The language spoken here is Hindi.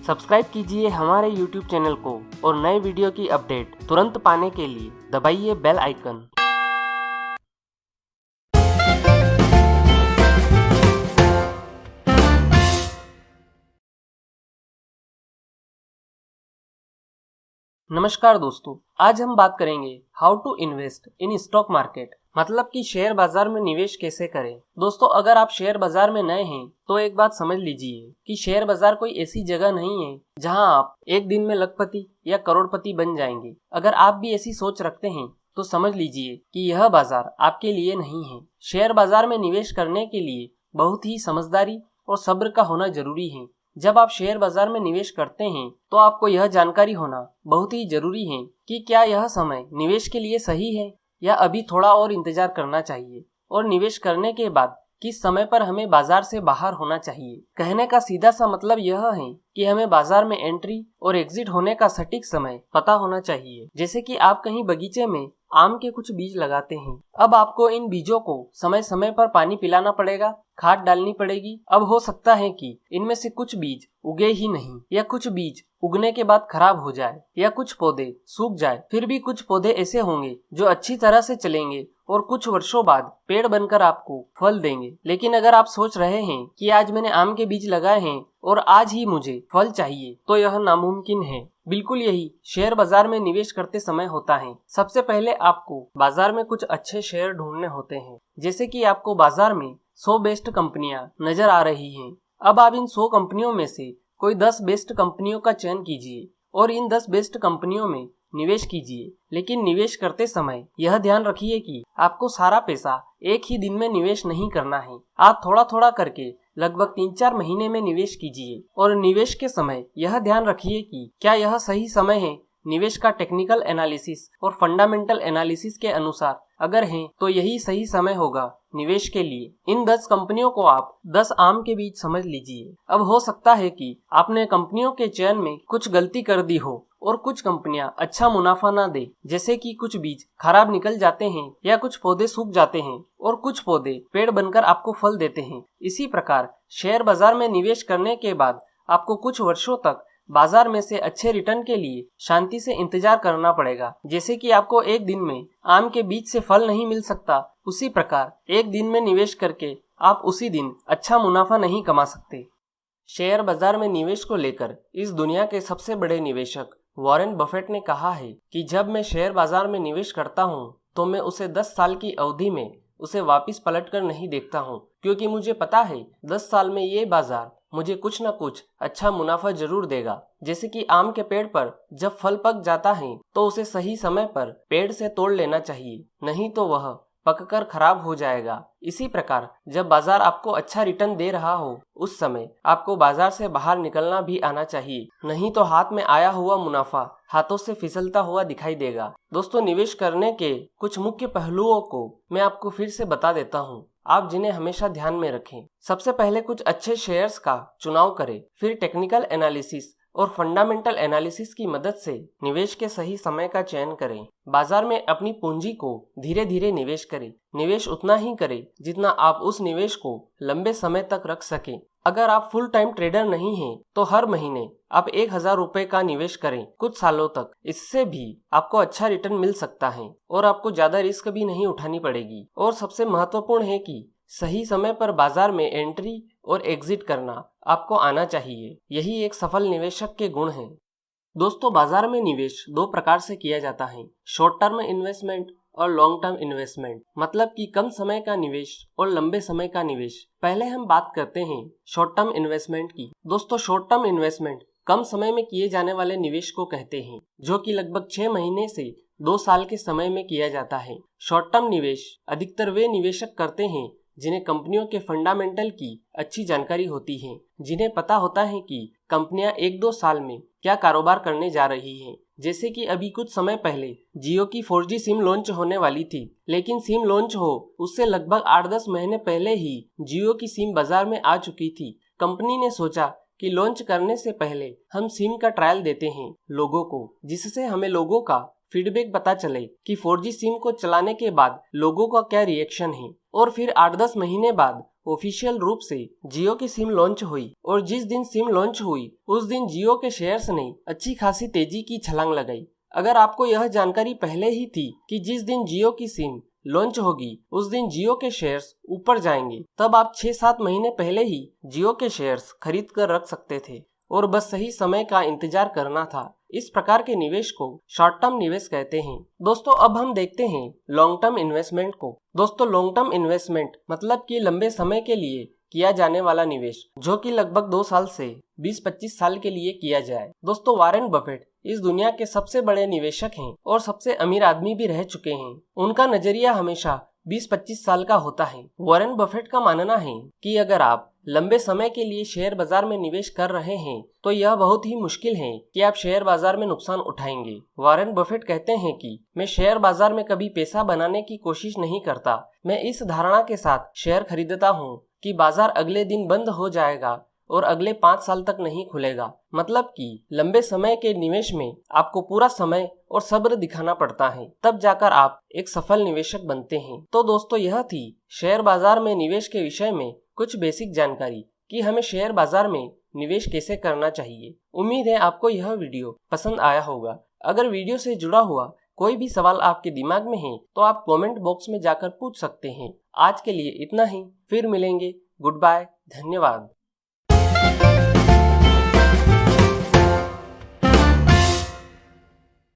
सब्सक्राइब कीजिए हमारे YouTube चैनल को और नए वीडियो की अपडेट तुरंत पाने के लिए दबाइए बेल आइकन। नमस्कार दोस्तों, आज हम बात करेंगे how to invest in stock market, मतलब कि शेयर बाजार में निवेश कैसे करें। दोस्तों, अगर आप शेयर बाजार में नए हैं तो एक बात समझ लीजिए कि शेयर बाजार कोई ऐसी जगह नहीं है जहां आप एक दिन में लखपति या करोड़पति बन जाएंगे। अगर आप भी ऐसी सोच रखते हैं तो समझ लीजिए कि यह बाजार आपके लिए नहीं है। शेयर बाजार में निवेश करने के लिए बहुत ही समझदारी और सब्र का होना जरूरी है। जब आप शेयर बाजार में निवेश करते हैं तो आपको यह जानकारी होना बहुत ही जरूरी है कि क्या यह समय निवेश के लिए सही है या अभी थोड़ा और इंतजार करना चाहिए, और निवेश करने के बाद किस समय पर हमें बाजार से बाहर होना चाहिए। कहने का सीधा सा मतलब यह है कि हमें बाजार में एंट्री और एग्जिट होने का सटीक समय पता होना चाहिए। जैसे कि आप कहीं बगीचे में आम के कुछ बीज लगाते हैं। अब आपको इन बीजों को समय समय पर पानी पिलाना पड़ेगा, खाद डालनी पड़ेगी। अब हो सकता है कि इनमें से कुछ बीज उगे ही नहीं, या कुछ बीज उगने के बाद खराब हो जाए, या कुछ पौधे सूख जाए। फिर भी कुछ पौधे ऐसे होंगे जो अच्छी तरह से चलेंगे और कुछ वर्षों बाद पेड़ बनकर आपको फल देंगे। लेकिन अगर आप सोच रहे हैं कि आज मैंने आम के बीज लगाए हैं और आज ही मुझे फल चाहिए, तो यह नामुमकिन है। बिल्कुल यही शेयर बाजार में निवेश करते समय होता है। सबसे पहले आपको बाजार में कुछ अच्छे शेयर ढूंढने होते हैं। जैसे कि आपको बाजार में 100 बेस्ट कंपनियां नजर आ रही हैं। अब आप इन 100 कंपनियों में से कोई 10 बेस्ट कंपनियों का चयन कीजिए और इन 10 बेस्ट कंपनियों में निवेश कीजिए। लेकिन निवेश करते समय यह ध्यान रखिए कि आपको सारा पैसा एक ही दिन में निवेश नहीं करना है। आप थोड़ा थोड़ा करके लगभग 3-4 महीने में निवेश कीजिए, और निवेश के समय यह ध्यान रखिए कि क्या यह सही समय है। निवेश का टेक्निकल एनालिसिस और फंडामेंटल एनालिसिस के अनुसार अगर है तो यही सही समय होगा निवेश के लिए। इन 10 कंपनियों को आप 10 आम के बीज समझ लीजिए। अब हो सकता है कि आपने कंपनियों के चयन में कुछ गलती कर दी हो और कुछ कंपनियां अच्छा मुनाफा ना दे। जैसे कि कुछ बीज खराब निकल जाते हैं, या कुछ पौधे सूख जाते हैं, और कुछ पौधे पेड़ बनकर आपको फल देते हैं। इसी प्रकार शेयर बाजार में निवेश करने के बाद आपको कुछ वर्षों तक बाजार में से अच्छे रिटर्न के लिए शांति से इंतजार करना पड़ेगा। जैसे कि आपको एक दिन में आम के बीज से फल नहीं मिल सकता, उसी प्रकार एक दिन में निवेश करके आप उसी दिन अच्छा मुनाफा नहीं कमा सकते। शेयर बाजार में निवेश को लेकर इस दुनिया के सबसे बड़े निवेशक वॉरेन बफेट ने कहा है कि जब मैं शेयर बाजार में निवेश करता हूँ तो मैं उसे 10 साल की अवधि में उसे वापस पलटकर नहीं देखता हूँ, क्योंकि मुझे पता है 10 साल में ये बाजार मुझे कुछ न कुछ अच्छा मुनाफा जरूर देगा। जैसे कि आम के पेड़ पर जब फल पक जाता है तो उसे सही समय पर पेड़ से तोड़ लेना चाहिए, नहीं तो वह पककर खराब हो जाएगा। इसी प्रकार जब बाजार आपको अच्छा रिटर्न दे रहा हो उस समय आपको बाजार से बाहर निकलना भी आना चाहिए, नहीं तो हाथ में आया हुआ मुनाफा हाथों से फिसलता हुआ दिखाई देगा। दोस्तों, निवेश करने के कुछ मुख्य पहलुओं को मैं आपको फिर से बता देता हूँ, आप जिन्हें हमेशा ध्यान में रखें। सबसे पहले कुछ अच्छे शेयर्स का चुनाव करें, फिर टेक्निकल एनालिसिस और फंडामेंटल एनालिसिस की मदद से निवेश के सही समय का चयन करें। बाजार में अपनी पूंजी को धीरे धीरे निवेश करें। निवेश उतना ही करें जितना आप उस निवेश को लंबे समय तक रख सकें। अगर आप फुल टाइम ट्रेडर नहीं हैं तो हर महीने आप 1000 रुपए का निवेश करें कुछ सालों तक। इससे भी आपको अच्छा रिटर्न मिल सकता है और आपको ज्यादा रिस्क भी नहीं उठानी पड़ेगी। और सबसे महत्वपूर्ण है कि सही समय पर बाजार में एंट्री और एग्जिट करना आपको आना चाहिए। यही एक सफल निवेशक के गुण हैं। दोस्तों, बाजार में निवेश 2 प्रकार से किया जाता है, शॉर्ट टर्म इन्वेस्टमेंट और लॉन्ग टर्म इन्वेस्टमेंट, मतलब कि कम समय का निवेश और लंबे समय का निवेश। पहले हम बात करते हैं शॉर्ट टर्म इन्वेस्टमेंट की। दोस्तों, शॉर्ट टर्म इन्वेस्टमेंट कम समय में किए जाने वाले निवेश को कहते हैं, जो कि लगभग 6 महीने से 2 साल के समय में किया जाता है। शॉर्ट टर्म निवेश अधिकतर वे निवेशक करते हैं जिन्हें कंपनियों के फंडामेंटल की अच्छी जानकारी होती है, जिन्हें पता होता है कि कंपनियां 1-2 साल में क्या कारोबार करने जा रही हैं। जैसे कि अभी कुछ समय पहले जियो की 4G सिम लॉन्च होने वाली थी, लेकिन सिम लॉन्च हो उससे लगभग 8-10 महीने पहले ही जियो की सिम बाजार में आ चुकी थी। कंपनी ने सोचा कि लॉन्च करने से पहले हम सिम का ट्रायल देते हैं लोगों को, जिससे हमें लोगों का फीडबैक पता चले कि 4G सिम को चलाने के बाद लोगों का क्या रिएक्शन है, और फिर 8-10 महीने बाद ऑफिशियल रूप से जियो की सिम लॉन्च हुई और जिस दिन सिम लॉन्च हुई उस दिन जियो के शेयर्स ने अच्छी खासी तेजी की छलांग लगाई। अगर आपको यह जानकारी पहले ही थी कि जिस दिन जियो की सिम लॉन्च होगी उस दिन जियो के शेयर्स ऊपर जाएंगे, तब आप 6-7 महीने पहले ही जियो के शेयर्स खरीद कर रख सकते थे और बस सही समय का इंतजार करना था। इस प्रकार के निवेश को शॉर्ट टर्म निवेश कहते हैं। दोस्तों अब हम देखते हैं लॉन्ग टर्म इन्वेस्टमेंट को। दोस्तों लॉन्ग टर्म इन्वेस्टमेंट मतलब कि लंबे समय के लिए किया जाने वाला निवेश, जो कि लगभग 2 साल से 20-25 साल के लिए किया जाए। दोस्तों वॉरेन बफेट इस दुनिया के सबसे बड़े निवेशक हैं और सबसे अमीर आदमी भी रह चुके हैं। उनका नजरिया हमेशा 20-25 साल का होता है। वॉरेन बफेट का मानना है कि अगर आप लंबे समय के लिए शेयर बाजार में निवेश कर रहे हैं तो यह बहुत ही मुश्किल है कि आप शेयर बाजार में नुकसान उठाएंगे। वॉरेन बफेट कहते हैं कि मैं शेयर बाजार में कभी पैसा बनाने की कोशिश नहीं करता। मैं इस धारणा के साथ शेयर खरीदता हूँ कि बाजार अगले दिन बंद हो जाएगा और अगले 5 साल तक नहीं खुलेगा। मतलब कि लंबे समय के निवेश में आपको पूरा समय और सब्र दिखाना पड़ता है, तब जाकर आप एक सफल निवेशक बनते हैं। तो दोस्तों यह थी शेयर बाजार में निवेश के विषय में कुछ बेसिक जानकारी कि हमें शेयर बाजार में निवेश कैसे करना चाहिए। उम्मीद है आपको यह वीडियो पसंद आया होगा। अगर वीडियो से जुड़ा हुआ कोई भी सवाल आपके दिमाग में है तो आप कमेंट बॉक्स में जाकर पूछ सकते हैं। आज के लिए इतना ही, फिर मिलेंगे। गुड बाय, धन्यवाद।